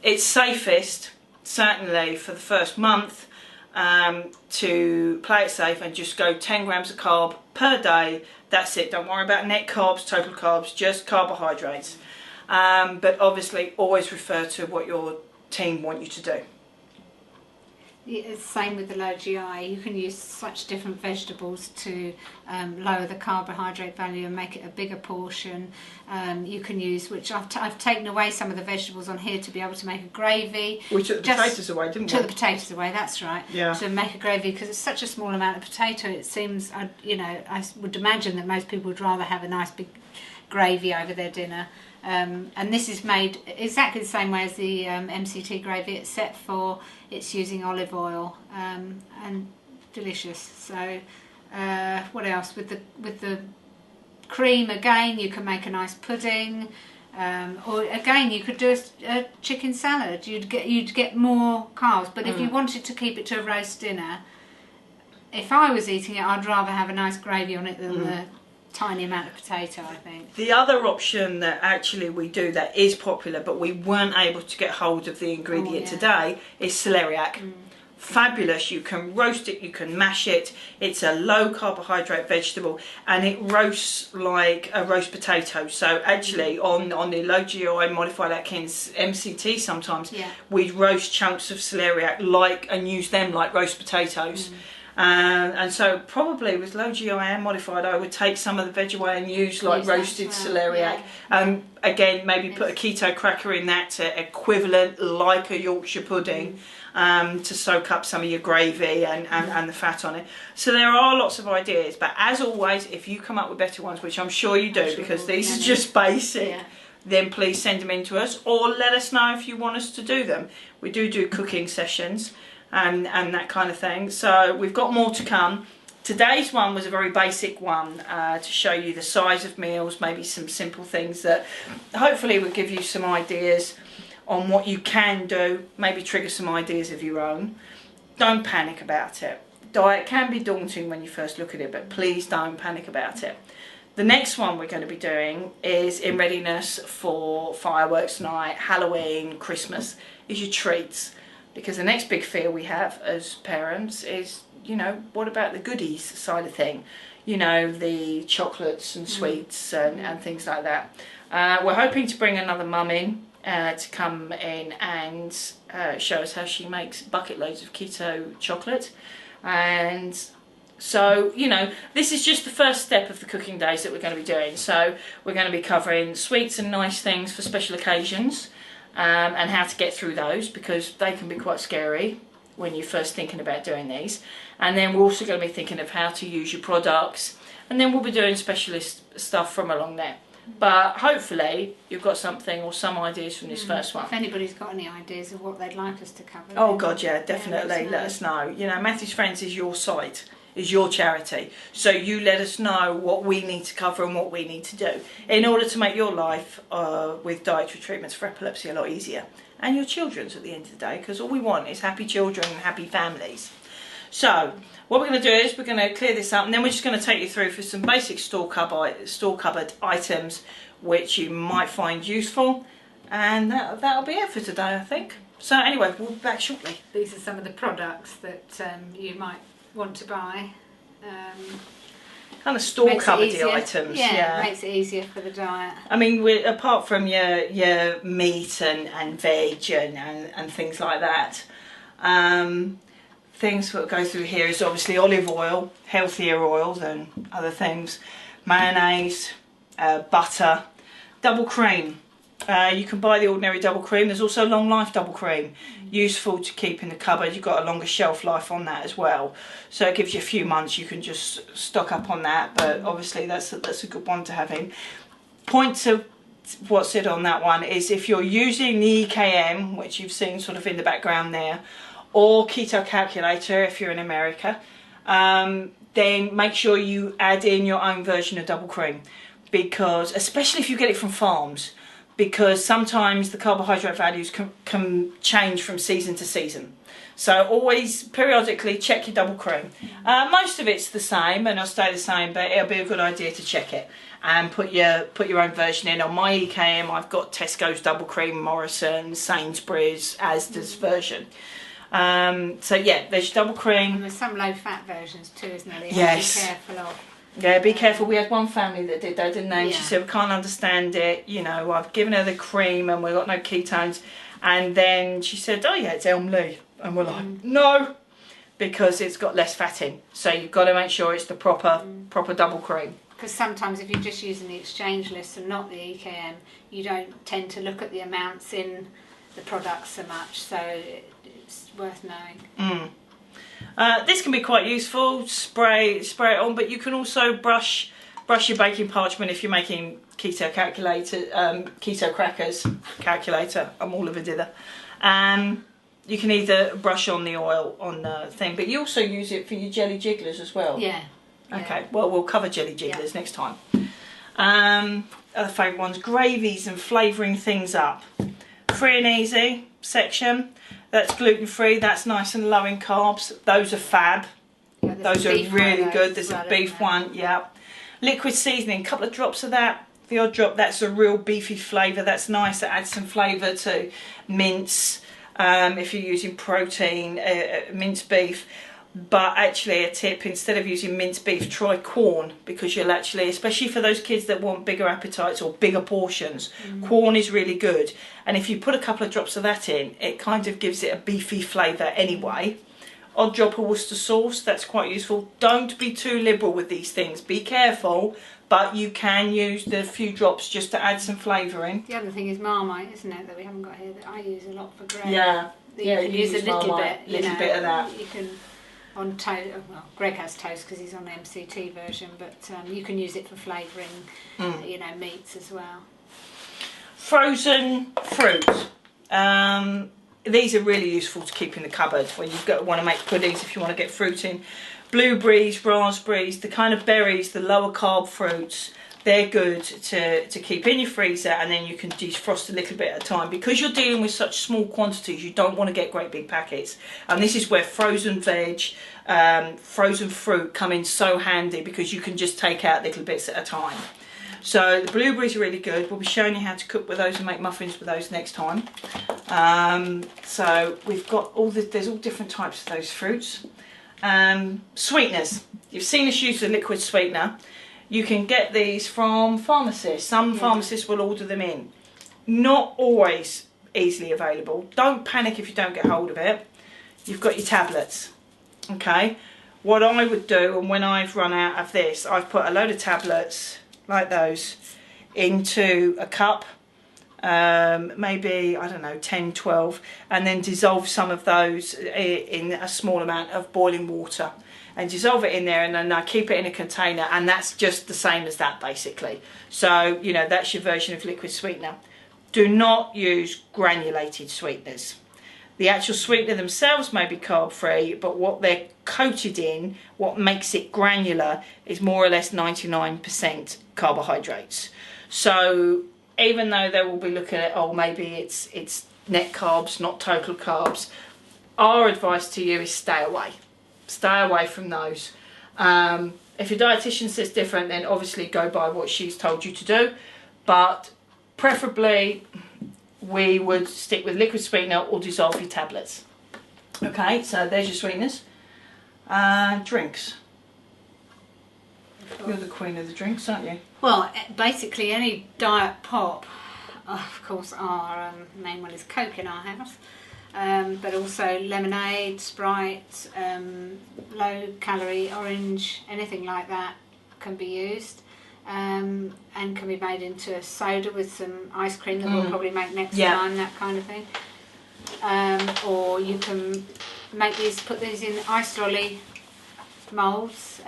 It's safest, certainly for the first month, to play it safe and just go 10 grams of carb per day. That's it. Don't worry about net carbs, total carbs, just carbohydrates. But obviously always refer to what your team want you to do. It's the same with the low GI. You can use such different vegetables to lower the carbohydrate value and make it a bigger portion. You can use, which I've taken away some of the vegetables on here to be able to make a gravy. We took the potatoes away, didn't we? Took the potatoes away, that's right. Yeah. To make a gravy, because it's such a small amount of potato. It seems, I would imagine that most people would rather have a nice big gravy over their dinner. And this is made exactly the same way as the MCT gravy, except for it's using olive oil, and delicious. So what else? With the cream, again, you can make a nice pudding, or again you could do a chicken salad. You'd get more carbs, but if you wanted to keep it to a roast dinner, if I was eating it, I'd rather have a nice gravy on it than the tiny amount of potato, I think. The other option that actually we do that is popular, but we weren't able to get hold of the ingredient today, is celeriac. Fabulous. You can roast it, you can mash it. It's a low carbohydrate vegetable, and it roasts like a roast potato. So actually on the low GI modified Atkins MCT, sometimes we'd roast chunks of celeriac and use them like roast potatoes. And so probably with low GI and modified, I would take some of the veg away and use like roasted celeriac. Again, maybe put a keto cracker in that to equivalent like a Yorkshire pudding. to soak up some of your gravy and the fat on it. So there are lots of ideas, but as always, if you come up with better ones, which I'm sure you do, because these are just basic, then please send them in to us, or let us know if you want us to do them. We do cooking sessions and that kind of thing. So we've got more to come. Today's one was a very basic one to show you the size of meals, maybe some simple things that hopefully will give you some ideas on what you can do, maybe trigger some ideas of your own. Don't panic about it. Diet can be daunting when you first look at it, but please don't panic about it. The next one we're going to be doing is in readiness for fireworks night, Halloween, Christmas, is your treats. Because the next big fear we have as parents is, you know, what about the goodies side of thing? You know, the chocolates and sweets and things like that. We're hoping to bring another mum in to come in and show us how she makes bucket loads of keto chocolate. And so, you know, this is just the first step of the cooking days that we're going to be doing. So we're going to be covering sweets and nice things for special occasions and how to get through those, because they can be quite scary when you're first thinking about doing these. And then we're also going to be thinking of how to use your products, and then we'll be doing specialist stuff from along there. But hopefully you've got something or some ideas from this first one. If anybody's got any ideas of what they'd like us to cover. Oh God, yeah, definitely. Let us know. You know, Matthew's Friends is your site, is your charity. So you let us know what we need to cover and what we need to do in order to make your life with dietary treatments for epilepsy a lot easier. And your children's at the end of the day, because all we want is happy children and happy families. So what we're going to do is we're going to clear this up, and then we're just going to take you through for some basic store cupboard items which you might find useful, and that'll be it for today, I think. So anyway, we'll be back shortly. These are some of the products that you might want to buy. Kind of store cupboardy items. Yeah, it makes it easier for the diet. I mean, apart from your meat and veg and things like that, things that go through here is obviously olive oil, healthier oil than other things, mayonnaise, butter, double cream. You can buy the ordinary double cream. There's also long life double cream, useful to keep in the cupboard. You've got a longer shelf life on that as well, so it gives you a few months. You can just stock up on that, but obviously that's a good one to have in. Point to what's it on that one is if you're using the EKM, which you've seen sort of in the background there, or Keto Calculator if you're in America, then make sure you add in your own version of double cream, because especially if you get it from farms, because sometimes the carbohydrate values can change from season to season. So always periodically check your double cream. Most of it's the same and it'll stay the same, but it'll be a good idea to check it and put your own version in. On my EKM I've got Tesco's double cream, Morrison's, Sainsbury's, Asda's version. So yeah, there's double cream. And there's some low fat versions too, isn't there? Yes. Be careful of. Yeah, be careful. We had one family that did that, didn't they? And yeah. She said, we can't understand it. You know, I've given her the cream and we've got no ketones. And then she said, oh yeah, it's Elm Lee. And we're like, no, because it's got less fat in. So you've got to make sure it's the proper double cream. Because sometimes if you're just using the exchange list and not the EKM, you don't tend to look at the amounts in the products so much. So it's worth knowing. This can be quite useful. Spray it on, but you can also brush your baking parchment if you're making keto crackers. Calculator. I'm all of a dither. You can either brush on the oil on the thing, but you also use it for your jelly jigglers as well. Yeah. Okay. Well, we'll cover jelly jigglers next time. Other favourite ones: gravies and flavouring things up. Free and easy section. That's gluten free. That's nice and low in carbs. Those are fab. Yeah, those are really good. There's a beef one. Yeah. Liquid seasoning. A couple of drops of that. The odd drop. That's a real beefy flavour. That's nice. That adds some flavour to mince. If you're using protein, minced beef. But actually a tip, instead of using minced beef, try corn, because you'll actually, especially for those kids that want bigger appetites or bigger portions, corn is really good. And if you put a couple of drops of that in, it kind of gives it a beefy flavour anyway. Odd drop of Worcester sauce, that's quite useful. Don't be too liberal with these things. Be careful, but you can use the few drops just to add some flavour in. The other thing is Marmite, isn't it, that we haven't got here, that I use a lot for gravy. Yeah. you can use a little bit. Little bit of that. You can on toast. Well, Greg has toast because he's on the MCT version, but you can use it for flavouring, meats as well. Frozen fruit. These are really useful to keep in the cupboard when you want to make puddings. If you want to get fruit in, blueberries, raspberries, the kind of berries, the lower carb fruits. They're good to keep in your freezer, and then you can defrost a little bit at a time. Because you're dealing with such small quantities, you don't want to get great big packets. And this is where frozen veg, frozen fruit come in so handy, because you can just take out little bits at a time. So the blueberries are really good. We'll be showing you how to cook with those and make muffins with those next time. So we've got there's all different types of those fruits. Sweeteners. You've seen us use the liquid sweetener. You can get these from pharmacists. Some pharmacists will order them in. Not always easily available. Don't panic if you don't get hold of it. You've got your tablets. Okay. What I would do, and when I've run out of this, I've put a load of tablets like those into a cup. Maybe, I don't know, 10, 12. And then dissolve some of those in a small amount of boiling water. And dissolve it in there, and then I keep it in a container, and that's just the same as that basically. So, that's your version of liquid sweetener. Do not use granulated sweeteners. The actual sweetener themselves may be carb free, but what they're coated in, what makes it granular, is more or less 99% carbohydrates. So even though they will be looking at, oh, maybe it's net carbs, not total carbs, our advice to you is stay away. Stay away from those. If your dietitian says different, then obviously go by what she's told you to do. But preferably, we would stick with liquid sweetener or dissolve your tablets. Okay, so there's your sweeteners. Drinks. You're the queen of the drinks, aren't you? Well, basically any diet pop, of course, our main one is Coke in our house. But also lemonade, Sprite, low calorie orange, anything like that can be used, and can be made into a soda with some ice cream that we'll probably make next time, that kind of thing. Or you can make put these in ice lolly moulds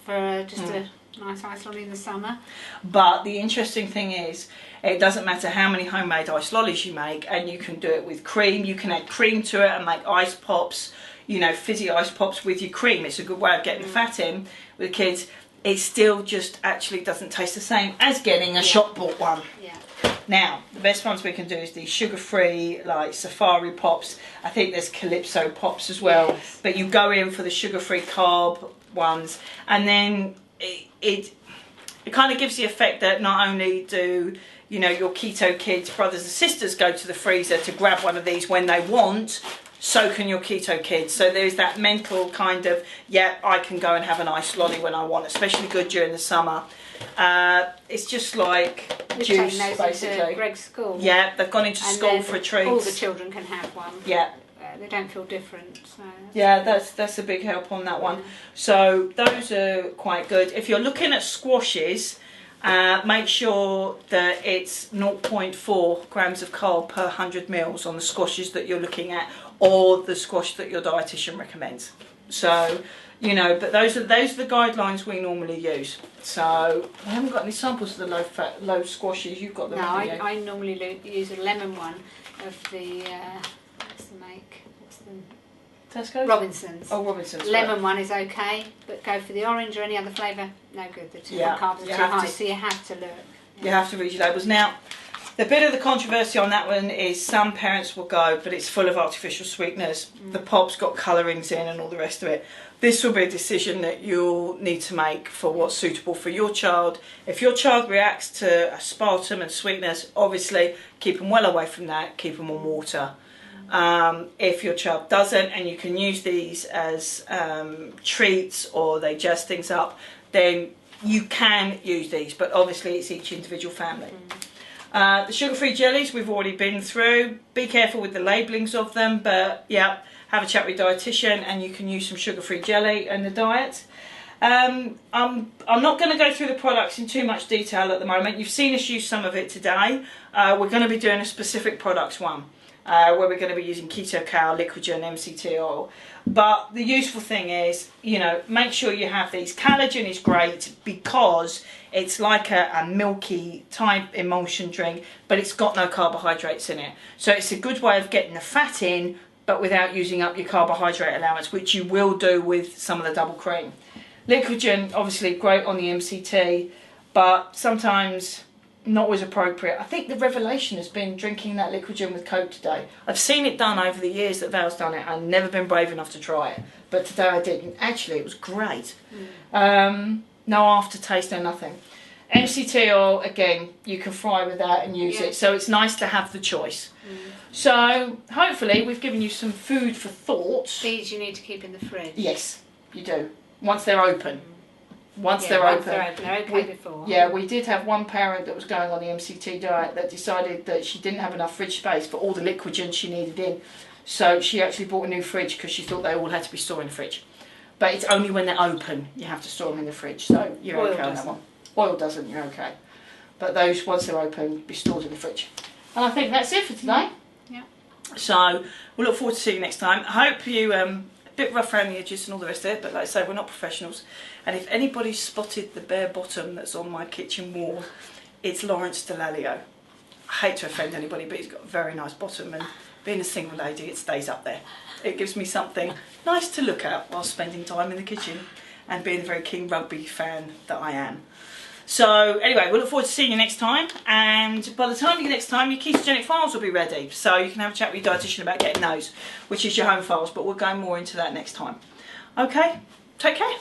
for just a nice ice lolly in the summer. But the interesting thing is, it doesn't matter how many homemade ice lollies you make, and you can do it with cream. You can add cream to it and make ice pops, fizzy ice pops with your cream. It's a good way of getting the fat in with the kids. It still just actually doesn't taste the same as getting a shop bought one. Yeah. Now, the best ones we can do is these sugar-free, like Safari pops. I think there's Calypso pops as well. Yes. But you go in for the sugar-free carb ones, and then it kind of gives the effect that not only do your keto kids, brothers and sisters, go to the freezer to grab one of these when they want, so can your keto kids. So there's that mental kind of, I can go and have an ice lolly when I want, especially good during the summer. It's just like juice, basically. Greg's school. Yeah, they've gone into school for a treat. All the children can have one. Yeah. They don't feel different. So that's a big help on that one. So those are quite good. If you're looking at squashes, make sure that it's 0.4 grams of carb per 100 mils on the squashes that you're looking at, or the squash that your dietitian recommends. So, but those are the guidelines we normally use. So I haven't got any samples of the low fat, low squashes. You've got them. No, I normally use a lemon one of the what's the make? Tesco's? Robinson's. Oh, Robinson's. Lemon one is okay, but go for the orange or any other flavour. No good. The carbs are too high, so you have to look. You have to read your labels. Now, the bit of the controversy on that one is some parents will go, but it's full of artificial sweeteners. The pop's got colourings in and all the rest of it. This will be a decision that you'll need to make for what's suitable for your child. If your child reacts to aspartame and sweeteners, obviously keep them well away from that. Keep them on water. If your child doesn't, and you can use these as treats, or they jazz things up, then you can use these, but obviously it's each individual family. The sugar-free jellies we've already been through. Be careful with the labellings of them, but have a chat with your dietitian, and you can use some sugar-free jelly in the diet. I'm not going to go through the products in too much detail at the moment. You've seen us use some of it today. We're going to be doing a specific products one. where we're going to be using Keto Cow, Liquogen, MCT oil. But the useful thing is, you know, make sure you have these. Collagen is great because it's like a milky type emulsion drink, but it's got no carbohydrates in it. So it's a good way of getting the fat in, but without using up your carbohydrate allowance, which you will do with some of the double cream. Liquogen, obviously great on the MCT, but sometimes not always appropriate. I think the revelation has been drinking that Liquogen with Coke today. I've seen it done over the years that Val's done it. I've never been brave enough to try it, but today I did, and actually it was great. No aftertaste, no nothing. MCT oil, again, you can fry with that and use it, so it's nice to have the choice. So hopefully we've given you some food for thought. These you need to keep in the fridge. Yes, you do. Once they're open. Once they're open. They're okay before. Yeah, we did have one parent that was going on the MCT diet that decided that she didn't have enough fridge space for all the Liquogen she needed in. So she actually bought a new fridge because she thought they all had to be stored in the fridge. But it's only when they're open you have to store them in the fridge. So you're okay on that one. Oil doesn't, you're okay. But those, once they're open, be stored in the fridge. And I think that's it for today. Yeah. So we'll look forward to seeing you next time. I hope you... a bit rough around the edges and all the rest of it, but like I say, we're not professionals. And if anybody's spotted the bare bottom that's on my kitchen wall, it's Lawrence Delalio. I hate to offend anybody, but he's got a very nice bottom, and being a single lady, it stays up there. It gives me something nice to look at while spending time in the kitchen and being the very keen rugby fan that I am. So anyway, we'll look forward to seeing you next time, and by the time you get next time, your ketogenic files will be ready, so you can have a chat with your dietitian about getting those, which is your home files, but we'll go more into that next time. Okay, take care.